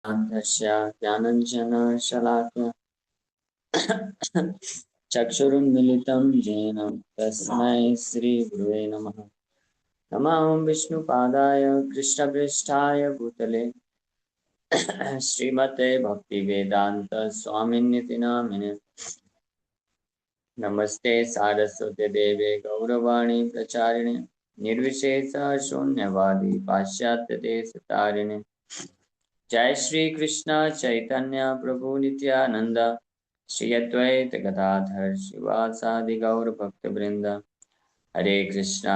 ज्ञानस्य ज्ञानञ्जनशलाकया चक्षुरुन्मिलितं येन तस्मै श्रीगुरुवे नमः। नमः विष्णुपादाय कृष्णप्रेष्ठाय भूतले श्रीमते भक्तिवेदान्त स्वामिन्निति नामिने। नमस्ते सारस्वते देवे गौरवाणी प्रचारिणे निर्विशेष शून्यवादी पाश्चात्य देशतारिणे। जय श्री कृष्ण चैतन्य प्रभु नित्यानंद श्री अद्वैत गदाधर शिवासादि गौर भक्त वृंद। हरे कृष्णा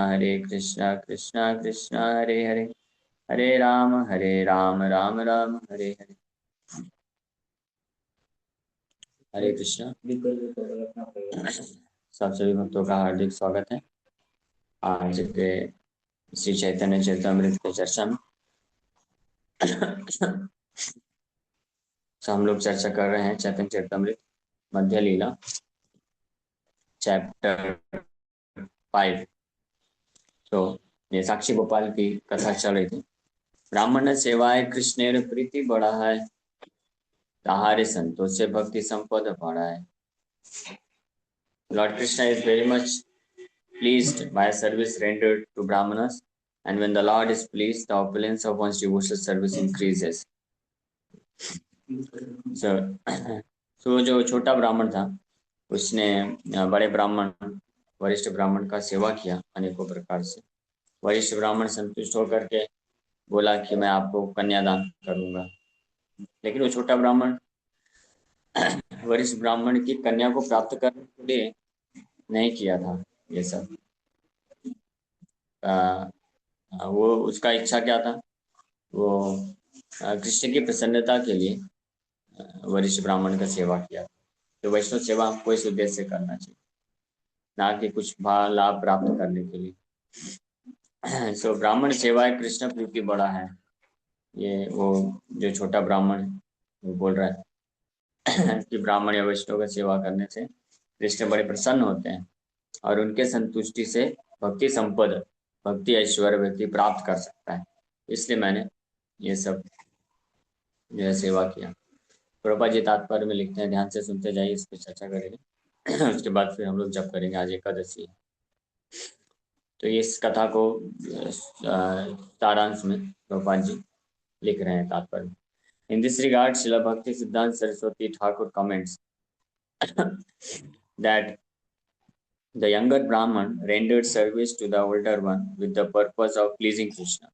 कृष्णा कृष्णा हरे हरे, हरे राम राम राम हरे हरे। हरे कृष्णा। सब सभी भक्तों का हार्दिक स्वागत है आज के श्री चैतन्य चरितमृत की चर्चा में। तो हम लोग चर्चा कर रहे हैं चैतन्य चरितमृत मध्य लीला चैप्टर 5। तो ये साक्षी गोपाल की कथा चल रही थी। ब्राह्मण सेवाए कृष्णेर प्रीति बढ़ा है, ताहारे संतोष से भक्ति संपद बढ़ा है। Lord Krishna is very much pleased by service rendered to Brahmanas, and when the Lord is pleased, the opulence of one's devotional service increases. So जो छोटा ब्राह्मण था उसने बड़े ब्राह्मण वरिष्ठ ब्राह्मण का सेवा किया अनेकों प्रकार से। वरिष्ठ ब्राह्मण संतुष्ट होकर के बोला कि मैं आपको कन्यादान करूंगा, लेकिन वो छोटा ब्राह्मण वरिष्ठ ब्राह्मण की कन्या को प्राप्त करने के लिए नहीं किया था ये सब। वो उसका इच्छा क्या था, वो कृष्ण की प्रसन्नता के लिए वरिष्ठ ब्राह्मण का सेवा किया। तो वैष्णव सेवा हमको इस उद्देश्य से करना चाहिए, ना कि कुछ लाभ प्राप्त करने के लिए। सो ब्राह्मण सेवा कृष्ण प्रीति बड़ा है, ये वो जो छोटा ब्राह्मण वो बोल रहा है कि ब्राह्मण या वैष्णव का सेवा करने से कृष्ण बड़े प्रसन्न होते हैं और उनके संतुष्टि से भक्ति संपद भक्ति ऐश्वर्य व्यक्ति प्राप्त कर सकता है। इसलिए मैंने ये सब जो है सेवा किया। प्रभुपाद जी तात्पर्य में लिखते हैं, ध्यान से सुनते जाइए, इस पर चर्चा करेंगे। उसके बाद फिर हम लोग जप करेंगे, आज एकादशी है। तो इस कथा को सारांश में प्रभुपाद जी लिख रहे हैं तात्पर्य। इन दिस रिगार्ड श्रील भक्ति सिद्धांत Saraswati Thakur comments that the younger Brahman rendered service to the older one with the purpose of pleasing Krishna.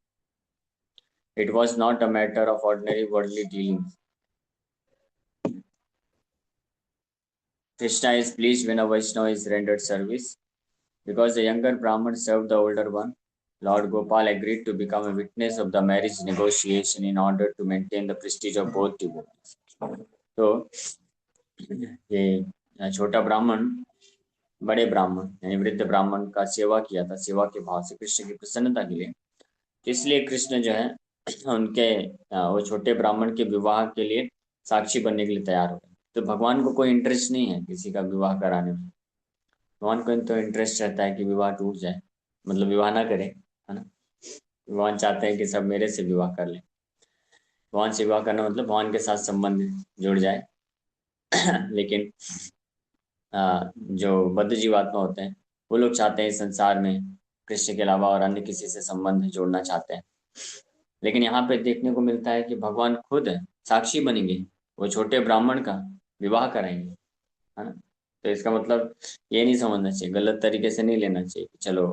It was not a matter of ordinary worldly dealings. Krishna is pleased when a Vaishnava is rendered service. Because the younger Brahman served the older one, Lord Gopal agreed to become a witness of the marriage negotiation in order to maintain the prestige of both devotees. तो ये छोटा ब्राह्मण बड़े ब्राह्मण यानी वृद्ध ब्राह्मण का सेवा किया था, सेवा के भाव से कृष्ण की प्रसन्नता के लिए। इसलिए कृष्ण जो है उनके वो छोटे ब्राह्मण के विवाह के लिए साक्षी बनने के लिए तैयार हो गए। तो भगवान को कोई इंटरेस्ट नहीं है किसी का विवाह कराने में। भगवान को तो इंटरेस्ट रहता है कि विवाह टूट जाए, मतलब विवाह ना करे, है ना। भगवान चाहते हैं कि सब मेरे से विवाह कर ले। भगवान से विवाह करना मतलब भगवान के साथ संबंध जुड़ जाए। लेकिन जो बद्ध जीवात्मा होते हैं वो लोग चाहते हैं इस संसार में कृष्ण के अलावा और अन्य किसी से संबंध जोड़ना चाहते हैं। लेकिन यहाँ पे देखने को मिलता है कि भगवान खुद साक्षी बनेंगे, वो छोटे ब्राह्मण का विवाह कराएंगे, है ना। तो इसका मतलब ये नहीं समझना चाहिए, गलत तरीके से नहीं लेना चाहिए कि चलो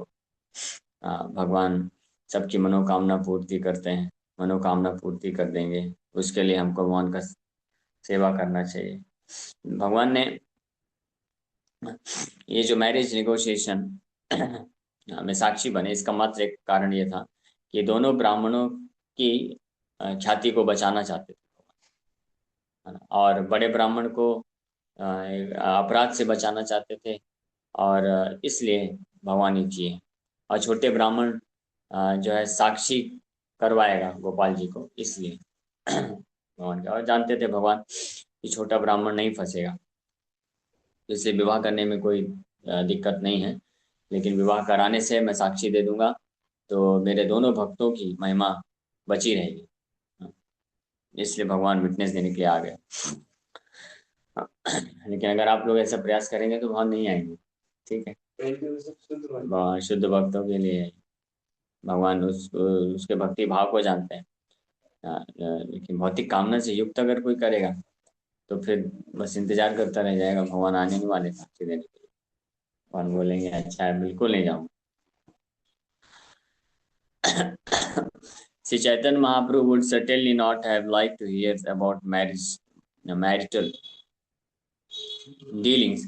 भगवान सबकी मनोकामना पूर्ति करते हैं, मनोकामना पूर्ति कर देंगे, उसके लिए हमको भगवान का सेवा करना चाहिए। भगवान ने ये जो मैरिज नेगोशिएशन में साक्षी बने, इसका मात्र एक कारण ये था कि दोनों ब्राह्मणों की ख्याति को बचाना चाहते थे और बड़े ब्राह्मण को अपराध से बचाना चाहते थे, और इसलिए भगवान ही किए। और छोटे ब्राह्मण जो है साक्षी करवाएगा गोपाल जी को, इसलिए भगवान का। और जानते थे भगवान कि छोटा ब्राह्मण नहीं फंसेगा, इसलिए विवाह करने में कोई दिक्कत नहीं है, लेकिन विवाह कराने से मैं साक्षी दे दूंगा तो मेरे दोनों भक्तों की महिमा बची रहेगी। इसलिए भगवान विटनेस देने के लिए आ गए। लेकिन अगर आप लोग ऐसा प्रयास करेंगे तो भगवान नहीं आएंगे। ठीक है, भगवान शुद्ध भक्तों के लिए है। भगवान उसके भक्ति भाव को जानते हैं। लेकिन भौतिक कामना से युक्त अगर कोई करेगा तो फिर बस इंतजार करता रह जाएगा, भगवान आने नहीं वाले साक्षी देने के लिए। भगवान बोलेंगे अच्छा है, बिल्कुल नहीं जाऊंगा। Shri Chaitanya Mahaprabhu would certainly not have liked to hear about marital dealings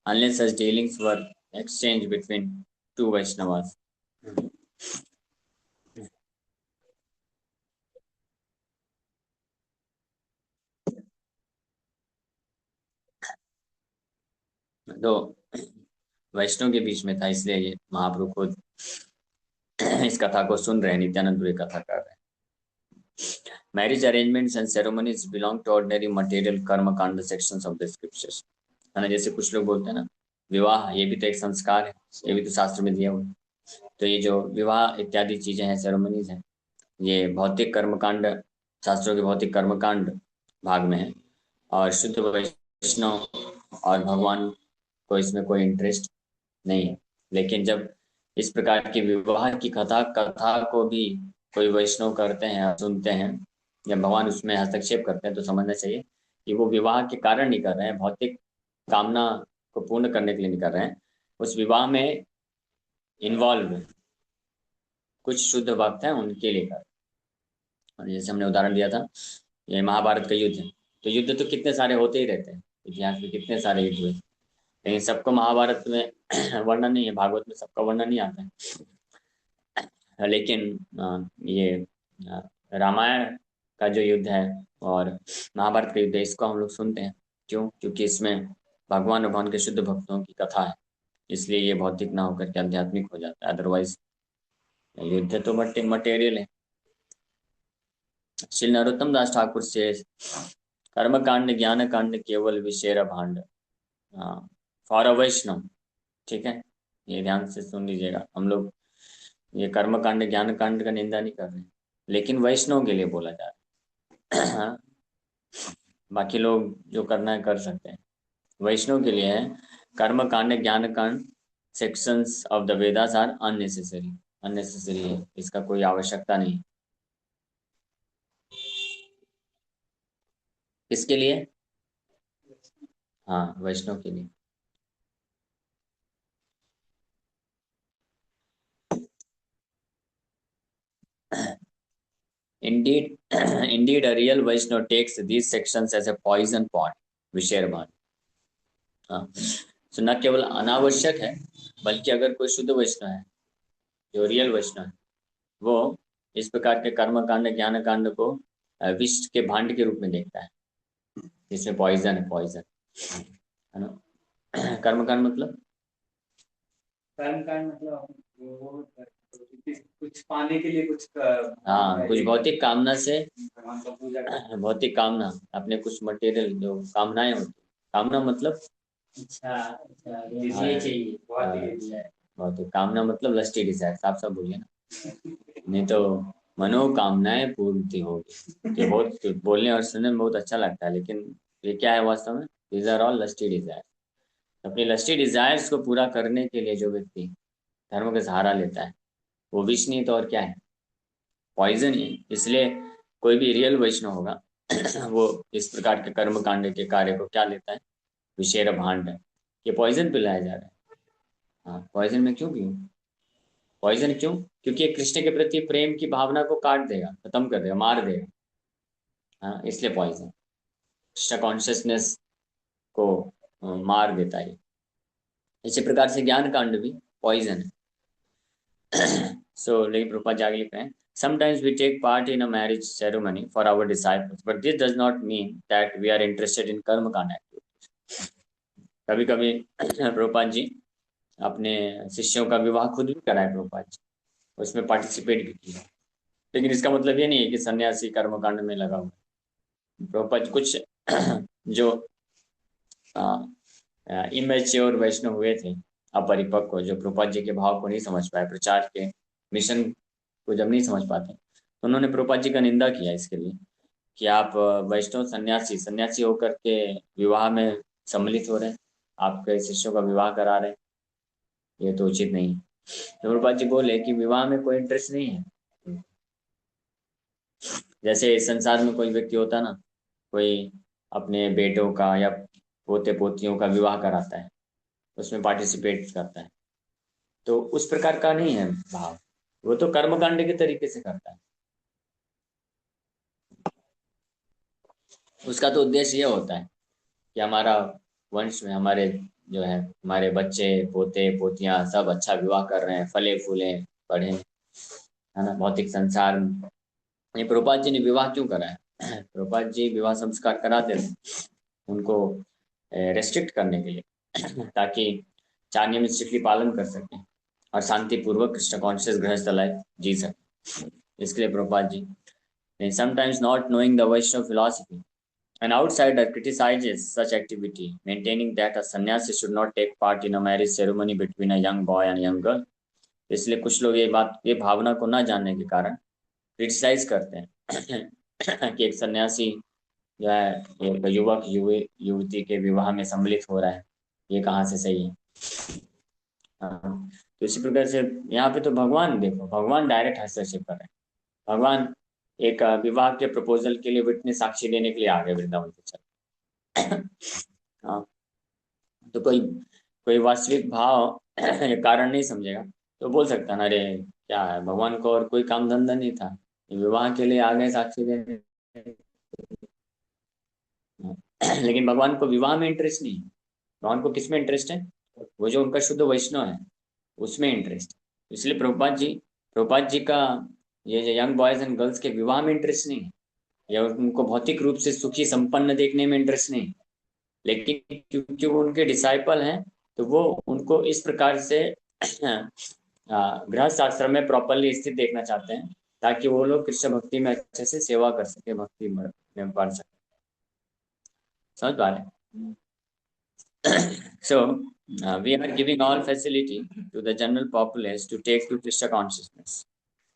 unless such dealings were exchanged between two Vaishnavas. तो वैष्णव के बीच में था, इसलिए ये महाप्रभु खुद इस कथा को सुन रहे हैं, नित्यानंद की कथा कर रहे हैं। Marriage arrangements and ceremonies belong to ordinary material कर्म कांड सेक्शंस ऑफ द स्क्रिप्चर्स। है ना, जैसे कुछ लोग बोलते हैं ना, विवाह ये भी तो एक संस्कार है, ये भी तो शास्त्र में दिया हुआ है। तो ये जो विवाह इत्यादि चीजें हैं, सेरेमनीज हैं, ये भौतिक कर्मकांड, शास्त्रों के भौतिक कर्मकांड भाग में है। और शुद्ध वैष्णव और भगवान को इसमें कोई इंटरेस्ट नहीं है। लेकिन जब इस प्रकार की विवाह की कथा कथा को भी कोई वैष्णव करते हैं, सुनते हैं, या भगवान उसमें हस्तक्षेप करते हैं, तो समझना चाहिए कि वो विवाह के कारण नहीं कर रहे हैं, भौतिक कामना को पूर्ण करने के लिए नहीं कर रहे हैं। उस विवाह में इन्वॉल्व कुछ शुद्ध भक्त हैं, उनके लिए कर। और जैसे हमने उदाहरण दिया था, ये महाभारत का युद्ध है, तो युद्ध तो कितने सारे होते ही रहते हैं, इतिहास में कितने सारे युद्ध हुए, लेकिन सबको महाभारत में वर्णन नहीं है, भागवत में सबका वर्णन नहीं आता है। लेकिन ये रामायण का जो युद्ध है और महाभारत का युद्ध है, इसको हम लोग सुनते हैं। क्यों? क्योंकि इसमें भगवान और भगवान के शुद्ध भक्तों की कथा है, इसलिए ये भौतिक ना होकर के आध्यात्मिक हो जाता है। अदरवाइज युद्ध तो मटेरियल है। श्री नरोत्तम दास ठाकुर से कर्म कांड ज्ञान कांड केवल विषेर भांड, फॉर अ वैष्णव। ठीक है, ये ध्यान से सुन लीजिएगा। हम लोग ये कर्म कांड ज्ञान कांड का निंदा नहीं कर रहे हैं, लेकिन वैष्णव के लिए बोला जा रहा है। हाँ, बाकी लोग जो करना है कर सकते हैं, वैष्णव के लिए है। कर्म कांड ज्ञान कांड sections of the Vedas are unnecessary, unnecessary है, इसका कोई आवश्यकता नहीं। किसके लिए? हाँ, वैष्णव के लिए। Indeed, indeed, a real Vaishnava takes these sections as a poison pot, विषेरभान। हाँ, तो न केवल अनावश्यक है, बल्कि अगर कोई शुद्ध वैष्णव है, जो रियल वैष्णव है, वो इस प्रकार के कर्म कांड ज्ञान कांड को विष के भांड के रूप में देखता है, जिसमें पॉइजन है, पॉइजन है ना। कर्म कांड मतलब, कर्म कांड मतलब कुछ पाने के लिए कुछ हाँ, कुछ भौतिक कामना से, भौतिक कामना, अपने कुछ मटेरियल जो कामनाएं होती, कामना मतलब अच्छा ये चाहिए, भौतिक कामना मतलब लस्टी डिजायर, साफ साफ बोलिए ना, नहीं तो मनोकामनाएं पूर्ति होगी। ये बहुत बोलने और सुनने में बहुत अच्छा लगता है, लेकिन ये क्या है वास्तव में? These are all lusty desire. अपनी लस्टी डिजायर्स को पूरा करने के लिए जो व्यक्ति धर्म का सहारा लेता है, वो विष नहीं तो और क्या है? पॉइजन ही। इसलिए कोई भी रियल वैष्णव होगा वो इस प्रकार के कर्म कांड के कार्य को क्या लेता है? विषेर भांड। ये पॉइजन पिलाया जा रहा है। हाँ, पॉइजन में क्यों पीऊं? पॉइजन क्यों? क्योंकि ये कृष्ण के प्रति प्रेम की भावना को काट देगा, खत्म कर देगा, मार देगा। हाँ, इसलिए पॉइजन कृष्ण कॉन्शियसनेस को मार देता है। इसी प्रकार से ज्ञान कांड भी पॉइजन है। So, लेकिन प्रभुपाद जी आगे लिख रहे हैं, sometimes we take part in a marriage ceremony for our disciples, but this does not mean that we are interested in कर्म कांड activities. कभी कभी प्रभुपाद जी अपने शिष्यों का विवाह खुद भी कराए, प्रभुपाद जी उसमें पार्टिसिपेट भी किया, लेकिन इसका मतलब ये नहीं है कि सन्यासी कर्म कांड में लगा हुआ। प्रभुपाद कुछ जो इमेच्योर वैष्णव हुए थे, अपरिपक्व, जो प्रभुपाद जी के भाव को नहीं समझ पाए, प्रचार के मिशन को जब नहीं समझ पाते, तो उन्होंने प्रभुपाद जी का निंदा किया इसके लिए कि आप वैष्णव सन्यासी सन्यासी होकर के विवाह में सम्मिलित हो रहे हैं, आपके शिष्यों का विवाह करा रहे हैं, ये तो उचित नहीं है। तो प्रभुपाद जी बोले कि विवाह में कोई इंटरेस्ट नहीं है। जैसे इस संसार में कोई व्यक्ति होता है ना, कोई अपने बेटों का या पोते पोतियों का विवाह कराता है, उसमें पार्टिसिपेट करता है, तो उस प्रकार का नहीं है भाव। वो तो कर्मकांड के तरीके से करता है। उसका तो उद्देश्य ये होता है कि हमारा वंश में हमारे जो है हमारे बच्चे पोते पोतियां सब अच्छा विवाह कर रहे हैं, फले फूले पढ़े, है ना, भौतिक संसार में। ये प्रभुपाद जी ने विवाह क्यों कराया? प्रभुपाद जी विवाह संस्कार कराते थे उनको रेस्ट्रिक्ट करने के लिए, ताकि चार नियम स्ट्रिक्टली पालन कर सकें और शांतिपूर्वक कृष्ण कॉन्शियस गृहस्थ लाइफ जी सकें। इसके लिए Prabhupada ji, sometimes not knowing the Vaishnava philosophy, an outsider criticizes such activity, maintaining that a sannyasi should not take part in a marriage ceremony between a young boy and young girl. इसलिए कुछ लोग ये भावना को ना जानने के कारण क्रिटिसाइज करते हैं कि एक सन्यासी जो है एक युवक युवती के विवाह में सम्मिलित हो रहा है, ये कहाँ से सही है। हाँ, तो इसी प्रकार से यहाँ पे तो भगवान देखो, भगवान डायरेक्ट हस्तक्षेप कर रहे हैं। भगवान एक विवाह के प्रपोजल के लिए विटनेस साक्षी देने के लिए आ गए वृंदावन के चल। हाँ, तो कोई कोई वास्तविक भाव या कारण नहीं समझेगा तो बोल सकता ना, अरे क्या है, भगवान को और कोई काम धंधा नहीं था, विवाह के लिए आ गए साक्षी देने। लेकिन भगवान को विवाह में इंटरेस्ट नहीं है। भगवान को किस में इंटरेस्ट है? वो जो उनका शुद्ध वैष्णव है उसमें इंटरेस्ट। इसलिए प्रभुपाद जी का ये जो यंग बॉयज एंड गर्ल्स के विवाह में इंटरेस्ट नहीं है, या उनको भौतिक रूप से सुखी संपन्न देखने में इंटरेस्ट नहीं, लेकिन क्योंकि वो उनके डिसाइपल हैं तो वो उनको इस प्रकार से गृहस्थ आश्रम में प्रॉपरली स्थित देखना चाहते हैं, ताकि वो लोग कृष्ण भक्ति में अच्छे से सेवा कर सके, भक्ति में बढ़ सके। समझ पा रहे? So, we are giving all facility to the general populace to take to Krishna consciousness.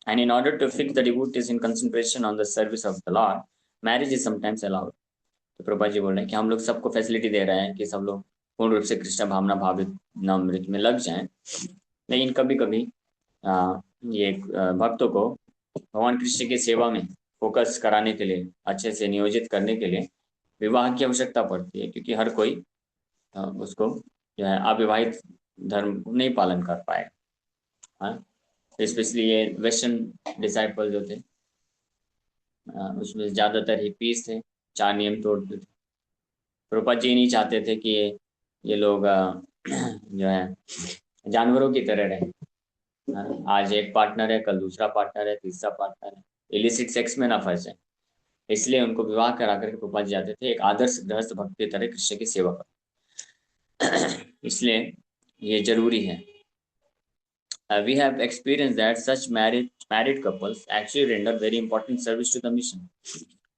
And in order to fix the devotees in concentration on the service of the Lord, marriage is sometimes allowed. तो प्रभुपाद जी बोल रहे हैं कि हम लोग सबको facility दे रहे हैं कि सब लोग पूर्ण रूप से कृष्ण भावना भावित नामृत में लग जाएं, लेकिन कभी कभी ये भक्तों को भगवान कृष्ण की सेवा में फोकस कराने के लिए, अच्छे से नियोजित करने के लिए विवाह की आवश्यकता पड़ती है, क्योंकि हर कोई उसको जो है अविवाहित धर्म नहीं पालन कर पाएगा। स्पेशली ये वेस्टर्न डिसाइपल जो थे उसमें ज्यादातर हिपीस थे, चार नियम तोड़ते थे। प्रभुपाद जी नहीं चाहते थे कि ये लोग जो है जानवरों की तरह रहे, आज एक पार्टनर है, कल दूसरा पार्टनर है, तीसरा पार्टनर है, इलिसिट सेक्स में ना फंस जाए। इसलिए उनको विवाह करा करके प्रभुपाद जी जाते थे एक आदर्श गृहस्थ भक्त की तरह कृष्ण की सेवा कर। इसलिए ये जरूरी है। We have experienced that such married couples actually render very important service to the mission.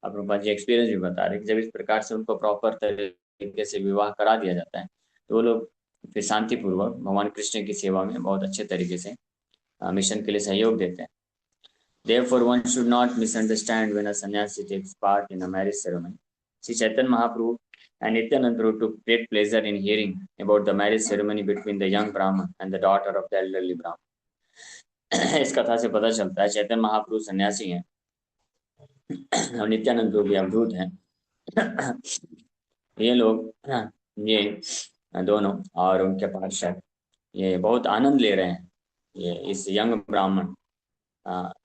अब प्रभुपाद जी एक्सपीरियंस भी बता रहे हैं कि जब इस प्रकार से उनको प्रॉपर तरीके से विवाह करा दिया जाता है तो वो लोग फिर शांतिपूर्वक भगवान कृष्ण की सेवा में बहुत अच्छे तरीके से मिशन के लिए सहयोग देते हैं। Therefore, one should not misunderstand when a sannyasi takes part in a marriage ceremony. Sri Chaitanya Mahaprabhu and Nityanand Prabhu took great pleasure in hearing about the marriage ceremony between the young Brahman and the daughter of the elderly Brahman. इस कथा से पता चलता है चैतन्य महाप्रभु सन्यासी हैं और नित्यानंद प्रभु भी अवधूत हैं। ये लोग ये दोनों और उनके पार्षद ये बहुत आनंद ले रहे हैं ये इस यंग ब्राह्मण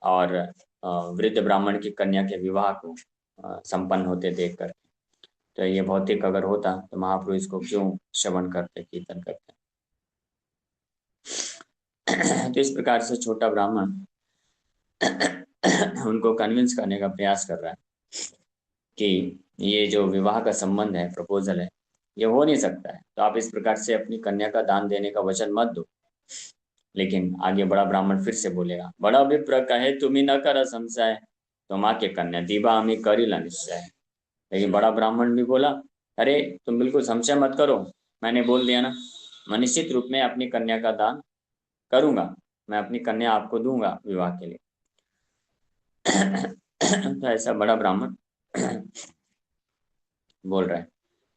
और वृद्ध ब्राह्मण की कन्या के विवाह को संपन्न होते देखकर। तो ये भौतिक अगर होता तो महाप्रभु इसको क्यों श्रवण करते, कीर्तन करते। तो इस प्रकार से छोटा ब्राह्मण उनको कन्विंस करने का प्रयास कर रहा है कि ये जो विवाह का संबंध है, प्रपोजल है, ये हो नहीं सकता है, तो आप इस प्रकार से अपनी कन्या का दान देने का वचन मत दो। लेकिन आगे बड़ा ब्राह्मण फिर से बोलेगा, बड़ा विप्र कहे तुम्हें न कर संशय, तो माँ के कन्या दीवा हमें करीला निश्चय। लेकिन बड़ा ब्राह्मण भी बोला, अरे तुम बिल्कुल संशय मत करो, मैंने बोल दिया ना, मैं निश्चित रूप में अपनी कन्या का दान करूंगा, मैं अपनी कन्या आपको दूंगा विवाह के लिए। तो ऐसा बड़ा ब्राह्मण बोल रहा है,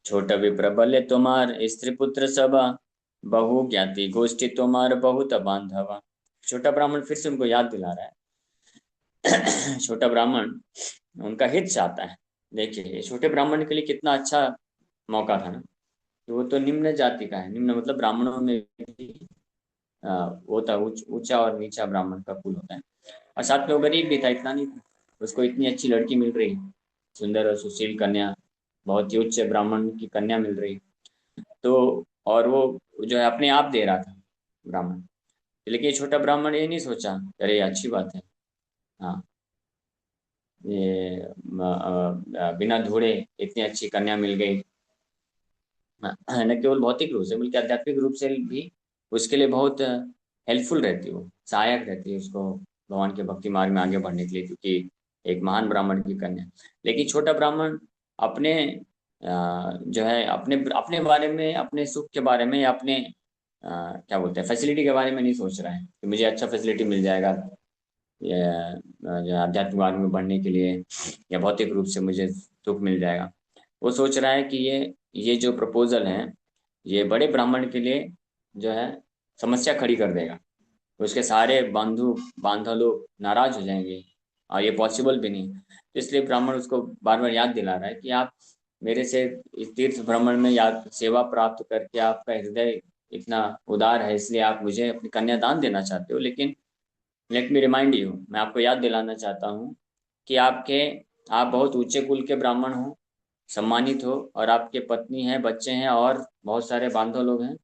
छोटा विप्र बल्य तुम्हार स्त्री पुत्र सभा, बहु ज्ञाति गोष्ठी तुम्हार बहुत बांधवा। छोटा ब्राह्मण फिर से उनको याद दिला रहा है। छोटा ब्राह्मण उनका हित चाहता है। देखिए ये छोटे ब्राह्मण के लिए कितना अच्छा मौका था ना, कि वो तो निम्न जाति का है। निम्न मतलब ब्राह्मणों में भी वो था ऊंचा और नीचा ब्राह्मण का कुल होता है। और साथ में वो गरीब भी था, इतना नहीं था। उसको इतनी अच्छी लड़की मिल रही, सुंदर और सुशील कन्या, बहुत ही उच्च ब्राह्मण की कन्या मिल रही। तो और वो जो है अपने आप दे रहा था ब्राह्मण। लेकिन ये छोटा ब्राह्मण ये नहीं सोचा, अरे अच्छी बात है, हाँ ये बिना ढूंढे इतनी अच्छी कन्या मिल गई। न केवल भौतिक रूप से बल्कि आध्यात्मिक रूप से भी उसके लिए बहुत हेल्पफुल रहती है, वो सहायक रहती है उसको भगवान के भक्ति मार्ग में आगे बढ़ने के लिए, क्योंकि एक महान ब्राह्मण की कन्या। लेकिन छोटा ब्राह्मण अपने जो है अपने अपने बारे में, अपने सुख के बारे में, या अपने क्या बोलते हैं फैसिलिटी के बारे में नहीं सोच रहा है कि मुझे अच्छा फैसिलिटी मिल जाएगा या जो आध्यात्मिक मार्ग में बढ़ने के लिए, या भौतिक रूप से मुझे सुख मिल जाएगा। वो सोच रहा है कि ये जो प्रपोजल है ये बड़े ब्राह्मण के लिए जो है समस्या खड़ी कर देगा। उसके सारे बांधव लोग नाराज हो जाएंगे, और ये पॉसिबल भी नहीं। तो इसलिए ब्राह्मण उसको बार बार याद दिला रहा है कि आप मेरे से इस तीर्थ भ्रमण में याद सेवा प्राप्त करके आपका हृदय इतना उदार है, इसलिए आप मुझे अपनी कन्यादान देना चाहते हो। लेकिन लेट मी रिमाइंड यू, मैं आपको याद दिलाना चाहता हूँ कि आप बहुत ऊंचे कुल के ब्राह्मण हो, सम्मानित हो, और आपके पत्नी हैं, बच्चे हैं, और बहुत सारे बांधव लोग हैं।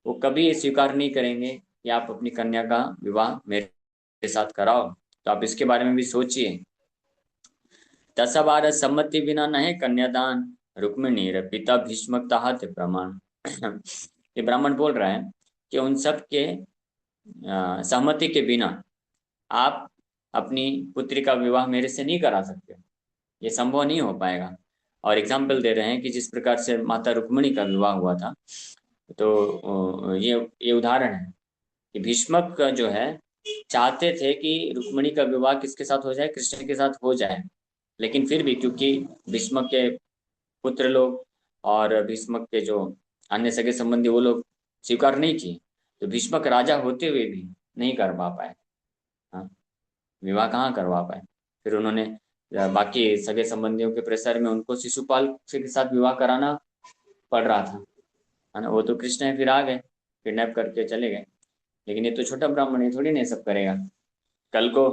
वो कभी ये स्वीकार नहीं करेंगे कि आप अपनी कन्या का विवाह मेरे साथ कराओ। तो आप इसके बारे में भी सोचिए। दशबार सम्मति बिना नहीं कन्यादान, रुक्मिणी रे पिता भीष्म ताहत प्रमाण। ये ब्राह्मण बोल रहा है कि उन सब के सहमति के बिना आप अपनी पुत्री का विवाह मेरे से नहीं करा सकते, ये संभव नहीं हो पाएगा। और एग्जाम्पल दे रहे हैं कि जिस प्रकार से माता रुक्मिणी का विवाह हुआ था, तो ये उदाहरण है कि भीष्मक जो है चाहते थे कि रुक्मिणी का विवाह किसके साथ हो जाए, कृष्ण के साथ हो जाए। लेकिन फिर भी क्योंकि भीष्मक के पुत्र लोग और भीष्मक के जो अन्य सगे संबंधी वो लोग स्वीकार नहीं किए, तो भीष्मक राजा होते हुए भी नहीं कर पा पाए। हाँ, विवाह कहाँ करवा पाए। फिर उन्होंने बाकी सगे संबंधियों के प्रेशर में उनको शिशुपाल से के साथ विवाह कराना पड़ रहा था, है ना। वो तो कृष्ण है, फिर आ गए, किडनैप करके चले गए। लेकिन ये तो छोटा ब्राह्मण, ये थोड़ी नहीं सब करेगा। कल को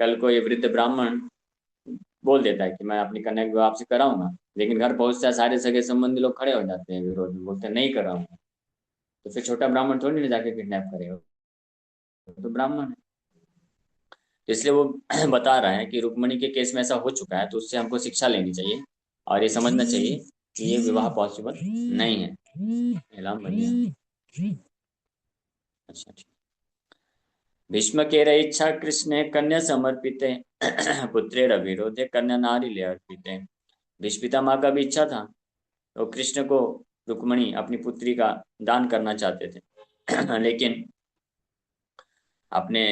कल को ये वृद्ध ब्राह्मण बोल देता है कि मैं अपनी कन्या का विवाह आपसे कराऊंगा, लेकिन घर पहुंचता है सारे सगे संबंधी लोग खड़े हो जाते हैं विरोध में, बोलते हैं नहीं कराऊंगा। तो फिर छोटा ब्राह्मण थोड़ी ना जाके किडनैप करेगा, तो ब्राह्मण है। तो इसलिए वो बता रहा है कि रुक्मणी के केस में ऐसा हो चुका है, तो उससे हमको शिक्षा लेनी चाहिए और ये समझना चाहिए कि ये विवाह पॉसिबल नहीं है। एलाम बढ़िया। अच्छा ठीक। भीष्म केर इच्छा कृष्ण कन्या समर्पिते, पुत्रेर विरोधे कन्या नारी ले अर्पिते। भीष्म पितामह का भी इच्छा था, तो कृष्ण को रुक्मणी अपनी पुत्री का दान करना चाहते थे। लेकिन अपने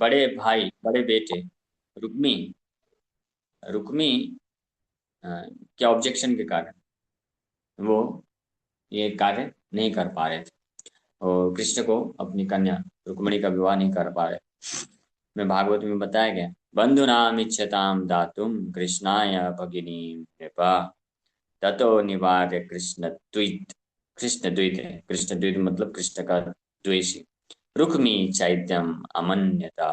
बड़े भाई, बड़े बेटे रुक्मी रुक्मी के ऑब्जेक्शन के कारण वो ये कार्य नहीं कर पा रहे थे, और कृष्ण को अपनी कन्या रुक्मिणी का विवाह नहीं कर पा रहे। में भागवत में बताया गया, बंधुनाम इच्छताम दातुम कृष्णाय भगिनी नृपा, ततो निवार्य कृष्ण द्वित है, कृष्ण द्वित मतलब कृष्ण का द्वेषी, Rukmi चैत्यम अमन्यता।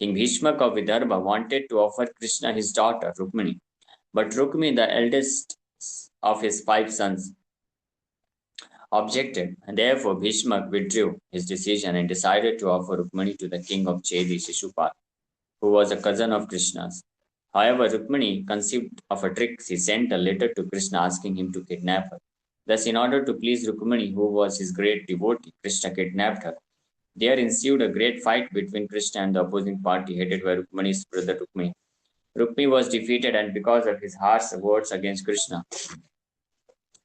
King Bhishmak of Vidarbha wanted to offer Krishna his daughter Rukmini, but Rukmi, the eldest of his 5 sons, objected, and therefore Bhishmak withdrew his decision and decided to offer Rukmini to the king of Chedi, Shishupal, who was a cousin of Krishna's. However, Rukmini conceived of a trick. He sent a letter to Krishna asking him to kidnap her. Thus, in order to please Rukmini, who was his great devotee, Krishna kidnapped her. There ensued a great fight between Krishna and the opposing party, headed by Rukmani's brother Rukmi. Rukmi was defeated, and because of his harsh words against Krishna,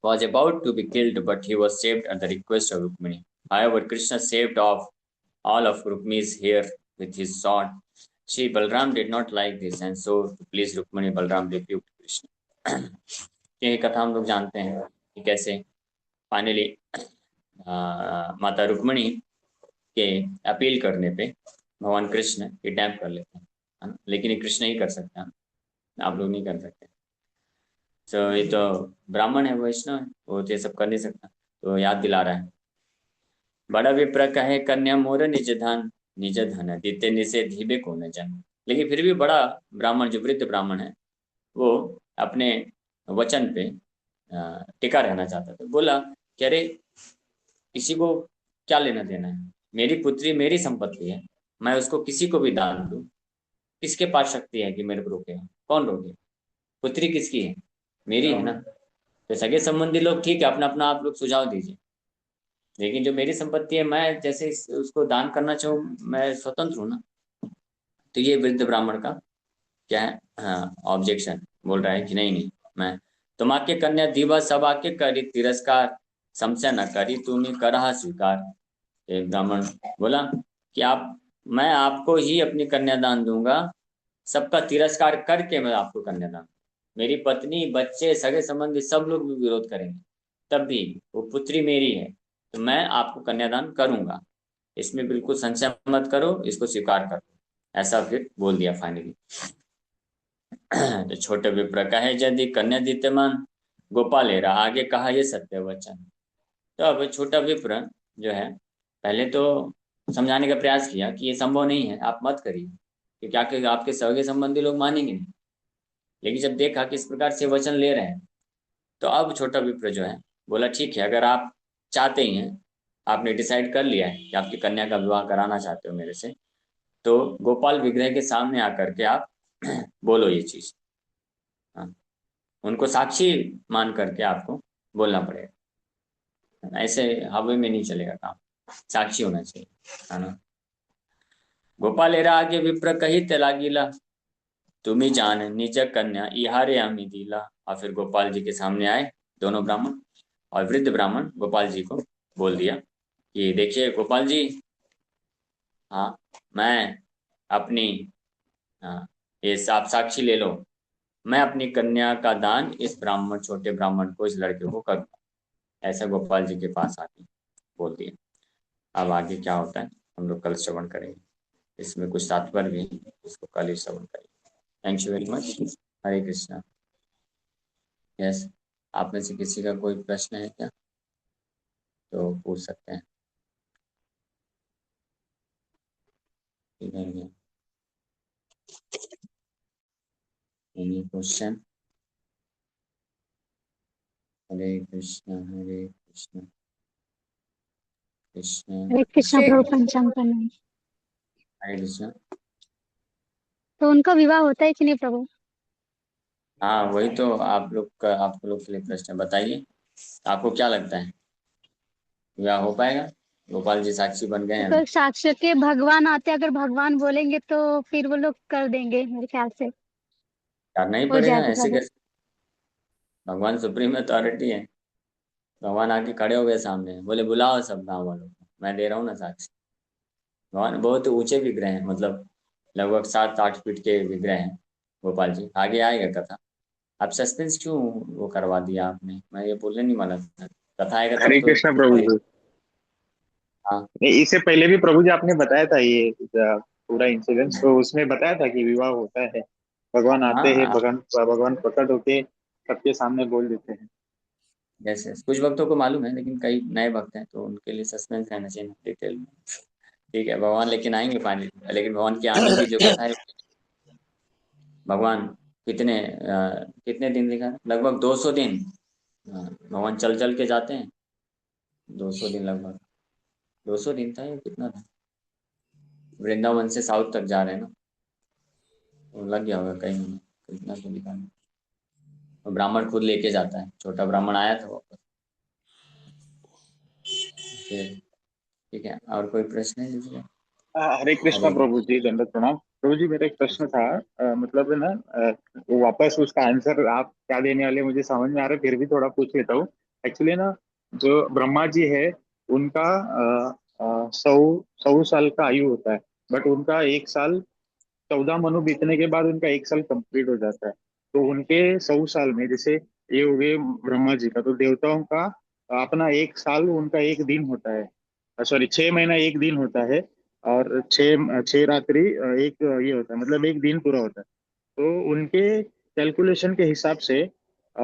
was about to be killed, but he was saved at the request of Rukmini. However, Krishna saved off all of Rukmi's hair with his sword. See, Balram did not like this, and so to please Rukmani, Balram rebuked Krishna. ये कथा हम लोग जानते हैं कि कैसे finally माता रुक्मणी के अपील करने पे भगवान कृष्ण किडनैप कर लेते हैं, है ना? लेकिन ये कृष्ण ही कर सकते हैं, आप लोग नहीं कर सकते। तो ये तो ब्राह्मण है, वैष्णव है, वो तो ये सब कर नहीं सकता, तो याद दिला रहा है। बड़ा विप्र कहे कन्या मोर निज धन दीते निषे धीबे को न जन। लेकिन फिर भी बड़ा ब्राह्मण, जो वृद्ध ब्राह्मण है, वो अपने वचन पे टिका रहना चाहता था। बोला कि अरे किसी को क्या लेना देना है, मेरी पुत्री मेरी संपत्ति है, मैं उसको किसी को भी दान दूं, किसके पास शक्ति है कि मेरे को रोकेगा? कौन रोके? पुत्री किसकी है? मेरी है ना। तो सगे संबंधी लोग ठीक है, अपना अपना आप लोग सुझाव दीजिए, लेकिन जो मेरी संपत्ति है, मैं जैसे उसको दान करना चाहूँ, मैं स्वतंत्र हूँ ना। तो ये वृद्ध ब्राह्मण का क्या है, हाँ, ऑब्जेक्शन बोल रहा है कि नहीं नहीं, मैं तुम आके कन्या दीवा सब आके करी तिरस्कार, समस्या न करी तूने करहा स्वीकार। एक ब्राह्मण बोला कि आप, मैं आपको ही अपनी कन्यादान दूंगा, सबका तिरस्कार करके मैं आपको कन्यादान, मेरी पत्नी बच्चे सगे संबंधी सब लोग भी विरोध करेंगे, तब भी वो पुत्री मेरी है, तो मैं आपको कन्यादान करूंगा, इसमें बिल्कुल संशय मत करो, इसको स्वीकार करो। ऐसा फिर बोल दिया फाइनली। तो छोटे विप्र कहे यदि कन्या दीप्यमान, गोपाल हेरा आगे कहा ये सत्य वचन। तो अब छोटा विप्र जो है, पहले तो समझाने का प्रयास किया कि ये संभव नहीं है, आप मत करिए, क्योंकि आपके सगे संबंधी लोग मानेंगे नहीं। लेकिन जब देखा कि इस प्रकार से वचन ले रहे हैं, तो अब छोटा विप्र जो है बोला ठीक है, अगर आप चाहते ही हैं, आपने डिसाइड कर लिया है कि आपकी कन्या का विवाह कराना चाहते हो मेरे से, तो गोपाल विग्रह के सामने आकर के आप बोलो ये चीज। हाँ, उनको साक्षी मान करके आपको बोलना पड़ेगा, ऐसे हवा में नहीं चलेगा काम, साक्षी होना चाहिए, है ना। गोपाल एरा आगे विप्र कही त्यागिला, तुम्ही जान निज कन्या इहारे आमी दिला। और फिर गोपाल जी के सामने आए दोनों ब्राह्मण, और वृद्ध ब्राह्मण गोपाल जी को बोल दिया कि देखिए गोपाल जी, हाँ, मैं अपनी, हाँ, ये आप साक्षी ले लो, मैं अपनी कन्या का दान इस ब्राह्मण, छोटे ब्राह्मण को, इस लड़के को करूँगा। ऐसा गोपाल जी के पास आके बोल दिया। अब आगे क्या होता है हम लोग कल श्रवण करेंगे, इसमें कुछ तात्पर्य भी है, इसको कल ही श्रवण करेंगे। Thank you very much. Hare Krishna. Yes, आप में से किसी का कोई प्रश्न है क्या, तो पूछ सकते हैं। Any question? हरे कृष्णा हरे कृष्णा कृष्ण हरे कृष्णा प्रभु पंचांग का नाम। हरे कृष्णा। तो उनका विवाह होता है कि नहीं प्रभु? हाँ, वही तो आप लोग के लिए प्रश्न है, बताइए आपको क्या लगता है, विवाह हो पाएगा? गोपाल जी साक्षी बन गए हैं अभी। अगर साक्षी के भगवान आते, अगर भगवान बोलेंगे तो फिर वो लोग कर देंगे मेरे ख्याल से, करना ही हो पड़ेगा, जाएगा ऐसे प्रभु। कैसे? भगवान सुप्रीम अथॉरिटी है। भगवान आके खड़े हो गए सामने, बोले बुलाओ सब गाँव वालों को, मैं दे रहा हूँ ना साक्षी। भगवान बहुत ऊंचे विग्रह हैं, मतलब लगभग 7-8 फीट के विग्रह हैं गोपाल जी। आगे आएगा कथा, आप सस्पेंस क्यों वो करवा दिया आपने, मैं ये बोलने नहीं वाला था, कथा आएगा तब हरे तो। कृष्णा प्रभु जी। हाँ नहीं, इससे पहले भी प्रभु जी आपने बताया था ये पूरा इंसिडेंस, तो उसमें बताया था कि विवाह होता है, भगवान आते हैं, हाँ। भगवान भगवान प्रकट होके सबके सामने बोल देते हैं। जैसे कुछ भक्तों को मालूम है, लेकिन कई नए भक्त हैं, तो उनके लिए सस्पेंस रहना चाहिए डिटेल में। ठीक है, भगवान लेकिन आएंगे पानी, लेकिन भगवान के आने की जो कथा है, भगवान कितने दिन लिखा है? लगभग 200 दिन। हाँ, भगवान चल चल के जाते हैं, 200 दिन लगभग, 200 दिन था या कितना था, वृंदावन से साउथ तक जा रहे हैं ना, तो लग गया होगा कहीं महीने, कितना तो लिखा नहीं। और ब्राह्मण खुद लेके जाता है, छोटा ब्राह्मण आया था वापस। फिर ठीक है, और कोई प्रश्न है जिसका? हरे कृष्णा हरे प्रभु जी, दंडवत प्रणाम प्रभु जी। मेरा एक प्रश्न था, मतलब है ना, वो वापस उसका आंसर आप क्या देने वाले मुझे समझ में आ रहा है, फिर भी थोड़ा पूछ लेता हूँ। एक्चुअली ना, जो ब्रह्मा जी है उनका 100 100 साल का आयु होता है, बट उनका 1 साल 14 मनु बीतने के बाद उनका 1 साल कंप्लीट हो जाता है। तो उनके 100 साल में, जैसे ये हो गए ब्रह्मा जी का, तो देवताओं का अपना 1 साल उनका एक दिन होता है। सॉरी, 6 महीना एक दिन होता है। और छह छह रात्रि एक ये होता है, मतलब एक दिन पूरा होता है। तो उनके कैलकुलेशन के हिसाब से अ,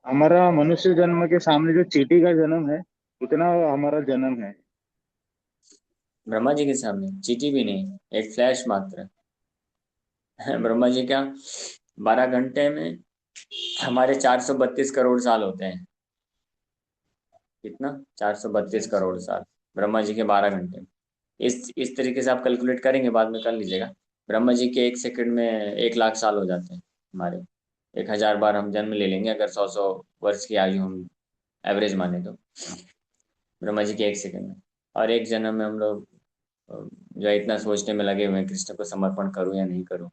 हमारा मनुष्य जन्म के सामने जो चींटी का जन्म है, उतना हमारा जन्म है। ब्रह्मा जी के सामने चीटी भी नहीं, एक फ्लैश मात्र है। ब्रह्मा जी का 12 घंटे में हमारे 432 करोड़ साल होते हैं। कितना? 432 करोड़ साल ब्रह्मा जी के 12 घंटे में। इस तरीके से आप कैलकुलेट करेंगे, बाद में कर लीजिएगा। ब्रह्मा जी के 1 सेकंड में 1 लाख साल हो जाते हैं हमारे। 1000 बार हम जन्म ले लेंगे अगर 100 100 वर्ष की आयु हम एवरेज माने तो, ब्रह्मा जी के 1 सेकंड में। और एक जन्म में हम लोग जो है इतना सोचने में लगे हुए हैं, कृष्ण को समर्पण करूं या नहीं करूं,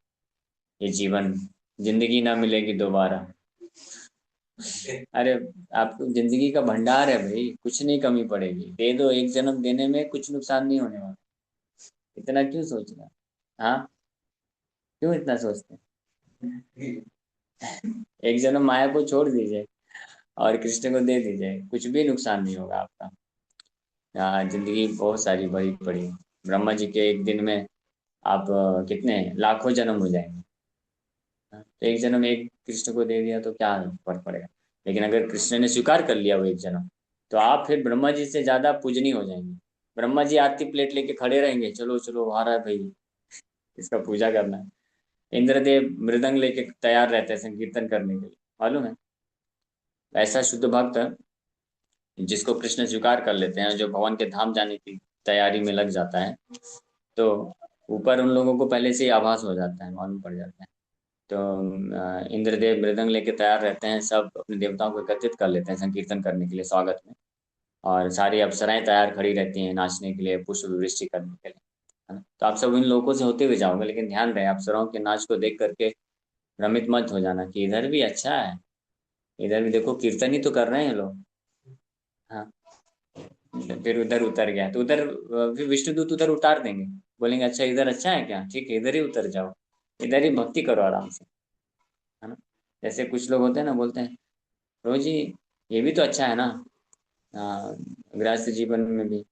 ये जीवन, जिंदगी ना मिलेगी दोबारा। अरे, आपको जिंदगी का भंडार है भाई, कुछ नहीं कमी पड़ेगी, दे दो, एक जन्म देने में कुछ नुकसान नहीं होने वाला। इतना क्यों सोचना? हाँ, क्यों इतना सोचते हैं? एक जन्म माया को छोड़ दीजिए और कृष्ण को दे दीजिए, कुछ भी नुकसान नहीं होगा आपका। हाँ, जिंदगी बहुत सारी बड़ी पड़ी है। ब्रह्मा जी के एक दिन में आप कितने लाखों जन्म हो जाएंगे। हाँ, तो एक जन्म एक कृष्ण को दे दिया तो क्या फर्क पड़ेगा। लेकिन अगर कृष्ण ने स्वीकार कर लिया वो एक जन्म, तो आप फिर ब्रह्मा जी से ज्यादा पूजनीय हो जाएंगे। ब्रह्मा जी आरती प्लेट लेके खड़े रहेंगे, चलो चलो आ रहा है भाई, इसका पूजा करना है। इंद्रदेव मृदंग लेके तैयार रहते हैं संकीर्तन करने के लिए, मालूम है। ऐसा शुद्ध भक्त जिसको कृष्ण स्वीकार कर लेते हैं, जो भगवान के धाम जाने की तैयारी में लग जाता है, तो ऊपर उन लोगों को पहले से ही आभास हो जाता है, मालूम पड़ जाता है। तो इंद्रदेव मृदंग लेके तैयार रहते हैं, सब अपने देवताओं को एकत्रित कर लेते हैं संकीर्तन करने के लिए स्वागत में। और सारी अप्सराएं तैयार खड़ी रहती हैं नाचने के लिए, पुष्प वृष्टि करने के लिए, है ना। तो आप सब इन लोगों से होते हुए जाओगे, लेकिन ध्यान रहे अप्सराओं के नाच को देख करके भ्रमित मत हो जाना कि इधर भी अच्छा है, इधर भी देखो कीर्तन ही तो कर रहे हैं लोग। हाँ, फिर उधर उतर गया तो उधर फिर विष्णुदूत उधर उतार देंगे, बोलेंगे अच्छा इधर अच्छा है क्या, ठीक है इधर ही उतर जाओ, इधर ही भक्ति करो आराम से, है ना। जैसे कुछ लोग होते हैं ना, बोलते हैं रोज जी ये भी तो अच्छा है ना। हाँ, गृहस्थ जीवन में भी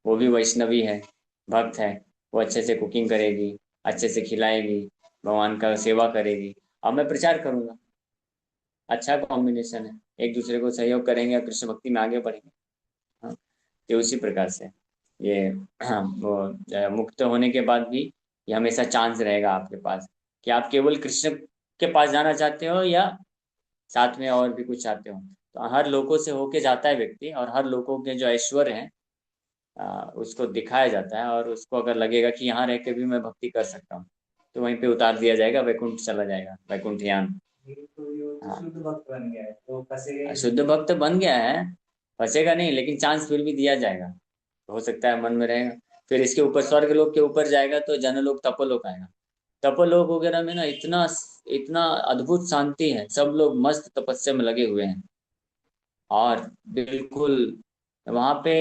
वो भी वैष्णवी है, भक्त है, वो अच्छे से कुकिंग करेगी, अच्छे से खिलाएगी, भगवान का सेवा करेगी, और मैं प्रचार करूंगा। अच्छा कॉम्बिनेशन है, एक दूसरे को सहयोग करेंगे और कृष्ण भक्ति में आगे बढ़ेंगे। हाँ, तो उसी प्रकार से ये हाँ, वो मुक्त होने के बाद भी ये हमेशा चांस रहेगा आपके पास कि आप केवल कृष्ण के पास जाना चाहते हो या साथ में और भी कुछ चाहते हो। तो हर लोगों से होके जाता है व्यक्ति, और हर लोगों के जो ऐश्वर्य है उसको दिखाया जाता है, और उसको अगर लगेगा कि यहाँ रह के भी मैं भक्ति कर सकता हूँ, तो वहीं पे उतार दिया जाएगा, वैकुंठ चला जाएगा, वैकुंठयान। हाँ, शुद्ध भक्त बन गया है तो फंसेगा, शुद्ध भक्त बन गया है, फंसेगा नहीं, लेकिन चांस फिर भी दिया जाएगा। हो सकता है मन में रहेगा। फिर इसके ऊपर स्वर्ग लोक के ऊपर जाएगा तो जनलोक तपोलोक आएगा। तपोलोक वगैरह में ना इतना इतना अद्भुत शांति है, सब लोग मस्त तपस्या में लगे हुए हैं। और बिल्कुल वहां पे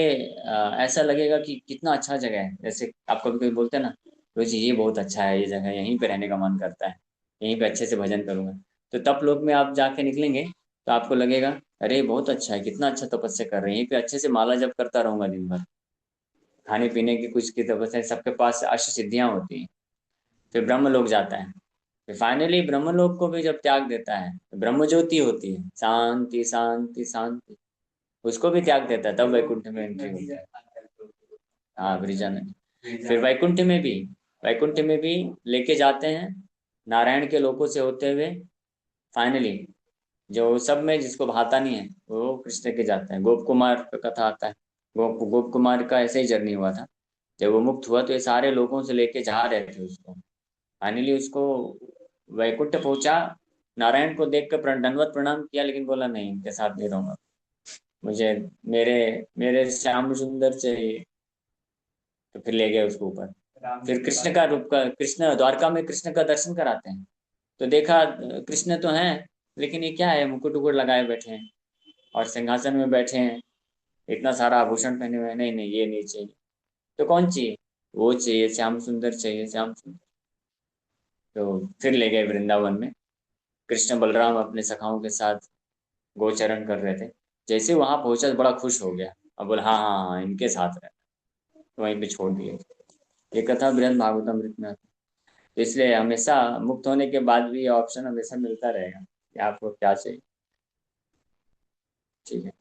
ऐसा लगेगा कि कितना अच्छा जगह है। जैसे आप कभी कभी बोलते हैं ना, रोजी ये बहुत अच्छा है, ये जगह यहीं पे रहने का मन करता है, यहीं पे अच्छे से भजन करूंगा। तो तप लोक में आप जाके निकलेंगे तो आपको लगेगा अरे बहुत अच्छा है, कितना अच्छा तपस्या कर रहे हैं, यहीं पे अच्छे से माला जप करता रहूंगा दिन भर। खाने पीने की कुछ की तपस्या, सबके पास अष्ट सिद्धियां होती हैं। फिर ब्रह्म लोक जाता है। फिर फाइनली ब्रह्म लोक को भी जब त्याग देता है तो ब्रह्म ज्योति होती है, शांति शांति शांति, उसको भी त्याग देता है, तब वैकुंठ में एंट्री होती है। हाँ, ब्रिजन। फिर वैकुंठ में भी लेके जाते हैं नारायण के लोकों से होते हुए। फाइनली जो सब में जिसको भाता नहीं है वो कृष्ण के जाते हैं। गोप कुमार का कथा आता है, गोप कुमार का ऐसे ही जर्नी हुआ था। जब वो मुक्त हुआ तो ये सारे लोगों से लेके जा रहे थे उसको। फाइनली उसको वैकुंठ पहुंचा, नारायण को देख कर दंडवत प्रणाम किया, लेकिन बोला नहीं, इनके साथ नहीं रहूंगा, मुझे मेरे मेरे श्याम सुंदर चाहिए। तो फिर ले गए उसको ऊपर। फिर कृष्ण का रूप का, कृष्ण द्वारका में कृष्ण का दर्शन कराते हैं, तो देखा कृष्ण तो हैं, लेकिन ये क्या है, मुकुट उकुट लगाए बैठे हैं और सिंहासन में बैठे हैं, इतना सारा आभूषण पहने हुए हैं। नहीं नहीं, ये नहीं चाहिए। तो कौन चाहिए? वो चाहिए, श्याम सुंदर चाहिए, श्याम सुंदर। तो फिर ले गए वृंदावन में। कृष्ण बलराम अपने सखाओं के साथ गोचरण कर रहे थे। जैसे वहां पहुंचा तो बड़ा खुश हो गया, अब बोला हाँ हाँ हाँ इनके साथ रहे, तो वहीं पे छोड़ दिए। ये कथा बृहद भागवतमृत में आती है। तो इसलिए हमेशा मुक्त होने के बाद भी ये ऑप्शन हमेशा मिलता रहेगा कि आपको क्या चाहिए। ठीक है।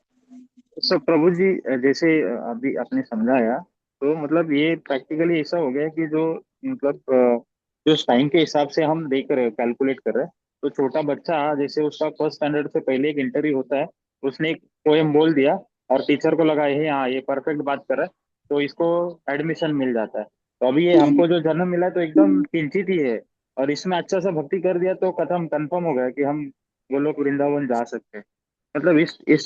सो प्रभु जी, जैसे अभी आपने समझाया, तो मतलब ये प्रैक्टिकली ऐसा हो गया कि जो मतलब जो टाइम के हिसाब से हम देख रहे हैं, कैलकुलेट कर रहे हैं, तो छोटा बच्चा जैसे उसका फर्स्ट स्टैंडर्ड से पहले एक इंटरव्यू होता है, उसने एक पोएम बोल दिया और टीचर को लगा ये हाँ ये परफेक्ट बात कर रहा है, तो इसको एडमिशन मिल जाता है। तो अभी ये हमको जो जन्म मिला है तो एकदम किंचित ही है, और इसमें अच्छा सा भक्ति कर दिया तो कथम कंफर्म हो गया कि हम गोलोक वृंदावन जा सकते हैं। मतलब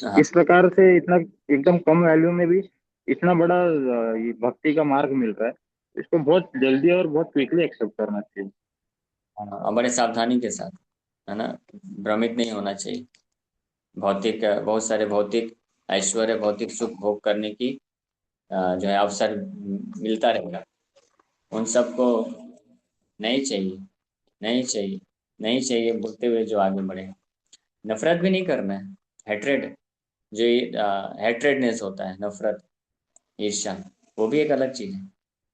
हाँ इस प्रकार से इतना एकदम कम वैल्यू में भी इतना बड़ा ये भक्ति का मार्ग मिल रहा है, इसको बहुत जल्दी और बहुत क्विकली एक्सेप्ट करना चाहिए। हाँ, और बड़े सावधानी के साथ, है ना, भ्रमित नहीं होना चाहिए। भौतिक बहुत सारे भौतिक ऐश्वर्य, भौतिक सुख भोग करने की जो है अवसर मिलता रहेगा। उन सबको नहीं चाहिए, नहीं चाहिए, नहीं चाहिए बोलते हुए जो आगे बढ़े। नफरत भी नहीं करना है। हेट्रेड, जो हेट्रेडनेस होता है, नफरत, ईर्ष्या, वो भी एक अलग चीज है।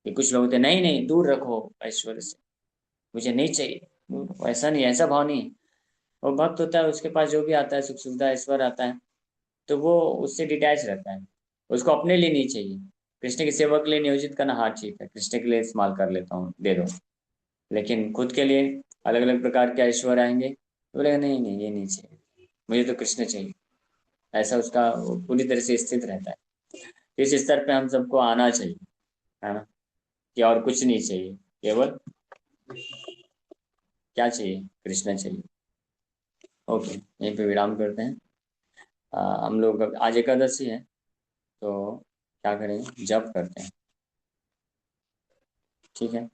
कि कुछ लोग होते हैं, नहीं नहीं दूर रखो ऐश्वर्य से, मुझे नहीं चाहिए। ऐसा नहीं, ऐसा भाव नहीं है। वो भक्त होता है, उसके पास जो भी आता है, सुख सुविधा ऐश्वर्य आता है, तो वो उससे डिटैच रहता है। उसको अपने लिए नहीं चाहिए। कृष्ण की सेवा के लिए नियोजित करना, हाँ ठीक है, कृष्ण के लिए इस्तेमाल कर लेता हूँ, दे दो। लेकिन खुद के लिए अलग अलग प्रकार के ऐश्वर्य आएंगे तो बोलेगा नहीं नहीं ये नहीं चाहिए, मुझे तो कृष्ण चाहिए। ऐसा उसका वो पूरी तरह से स्थित रहता है। इस स्तर पे हम सबको आना चाहिए, है ना, कि और कुछ नहीं चाहिए, केवल क्या चाहिए, कृष्ण चाहिए। ओके, यहीं पे विराम करते हैं। हम लोग आज एकादशी है, तो क्या करेंगे, जप करते हैं। ठीक है।